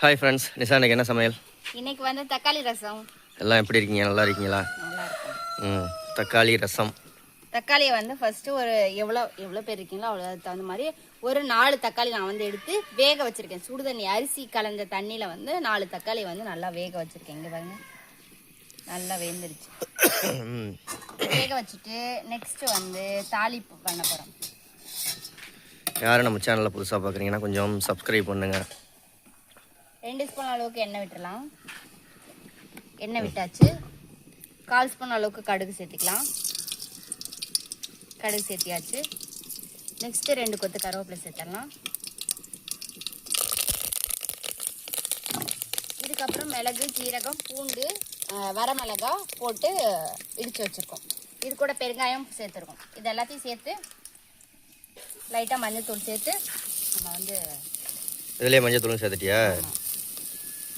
Hi friends, Nisha இன்னைக்கு என்ன சமையல்? இன்னைக்கு வந்து தக்காளி ரசம். எல்லாம் எப்படி இருக்கீங்க? நல்லா இருக்கீங்களா? நல்லா இருக்கும். தக்காளி ரசம். தக்காளியை வந்து ஃபர்ஸ்ட் ஒரு எவ்வளோ பேர் இருக்கீங்களோ அவ்வளோ தகுந்த மாதிரி ஒரு 4 தக்காளி நான் வந்து எடுத்து வேக வச்சிருக்கேன். சுடு தண்ணி அரிசி கலந்த தண்ணியில் வந்து 4 தக்காளி வந்து நல்லா வேக வச்சிருக்கேன். இங்கே பாருங்க, நல்லா வெந்துருச்சு. வேக வச்சுட்டு நெக்ஸ்ட் வந்து தாளிப்பு பண்ண போகிறோம். யாரும் நம்ம சேனலில் புதுசாக பார்க்குறீங்கன்னா கொஞ்சம் சப்ஸ்கிரைப் பண்ணுங்க. 2 ஸ்பூன் அளவுக்கு எண்ணெய் விட்டுடலாம். எண்ணெய் விட்டாச்சு. 1/4 ஸ்பூன் அளவுக்கு கடுகு சேர்த்துக்கலாம். கடுகு சேர்த்தியாச்சு. நெக்ஸ்ட் 2 கொத்து கருவேப்பிலை சேர்த்துடலாம். இதுக்கப்புறம் மிளகு, ஜீரகம், பூண்டு, வரமிளகா போட்டு இடித்து வச்சுருக்கோம். இது கூட பெருங்காயம் சேர்த்துருக்கோம். இது எல்லாத்தையும் சேர்த்து லைட்டாக மஞ்சள் தூள் சேர்த்து நம்ம வந்து இதுலேயே மஞ்சள் தூளும் சேர்த்துட்டியா?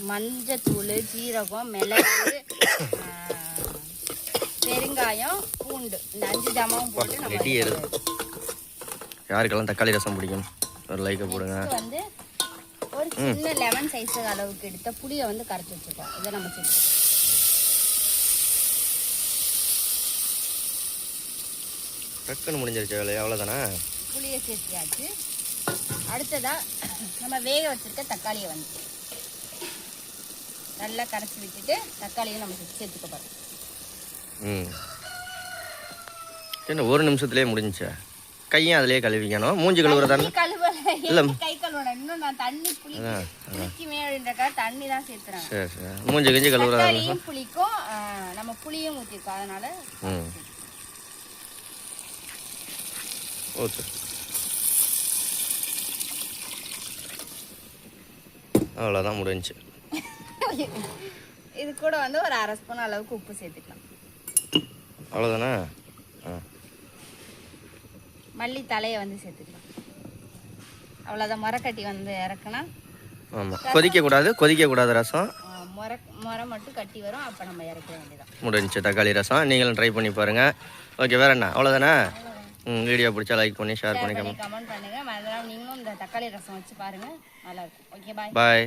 மஞ்சத்தூள், ஜீரகம், மிளகு, பெருங்காயம், பூண்டு இந்த 5 ஜாமாவும் போட்டு நம்ம ரெடி ஆயிடுது. யாருக்கெல்லாம் தக்காளி ரசம் பிடிக்கும் ஒரு லைக்கை போடுங்க. வந்து ஒரு சின்ன லெமன் சைஸ் அளவுக்கு எடுத்த புளியை வந்து கரைச்சி வச்சுருக்கோம். இதை நம்ம சேர்த்துக்கோம். டக்குன்னு முடிஞ்சிருச்சு வேலையா? அவ்வளோதானே? புளியை சேர்த்தியாச்சு. அடுத்ததா நம்ம வேக வச்சிருக்க தக்காளியை வந்து நல்லா கரைச்சி விட்டுட்டு தக்காளியை நம்ம சேர்த்துக்க போகிறோம். என்ன 1 நிமிஷத்துலேயே முடிஞ்சிச்சா? கையும் அதிலேயே கழுவிக்கணும். மூஞ்சி கழுவுறதானே? இல்லை, கை கழுவணும். இன்னும் நான் தண்ணி புளிக்குமே அப்படின்றக்காக தண்ணி தான் சேர்த்துறேன். சரி சரி. மூஞ்சி கஞ்சி கழுவுறதா? தக்காளியும் புளிக்கும், நம்ம புளியும் ஊற்றிருக்கோம். அதனால ஓகே, அவ்வளோதான் முடிஞ்சு. இது கூட வந்து ஒரு 1/2 ஸ்பூன் அளவுக்கு உப்பு சேர்த்துக்கலாம். அவ்வளோதானே? மல்லி தலையை வந்து சேர்த்துக்கலாம். அவ்வளோதான். முறைக்கட்டி வந்து இறக்குனா. ஆமாம், கொதிக்கக்கூடாது ரசம். முறை மட்டும் கட்டி வரும், அப்போ நம்ம இறக்க வேண்டியதான். முடிஞ்சு தக்காளி ரசம். நீங்களும் ட்ரை பண்ணி பாருங்கள். ஓகே, வேறு என்ன? அவ்வளோதானே? வீடியோ பிடிச்சா லைக் பண்ணி ஷேர் பண்ணி கமெண்ட் பண்ணுங்கள். மறந்துடாம நீங்களும் இந்த தக்காளி ரசம் வச்சு பாருங்கள், நல்லாயிருக்கும். ஓகே, பாய். பாய்.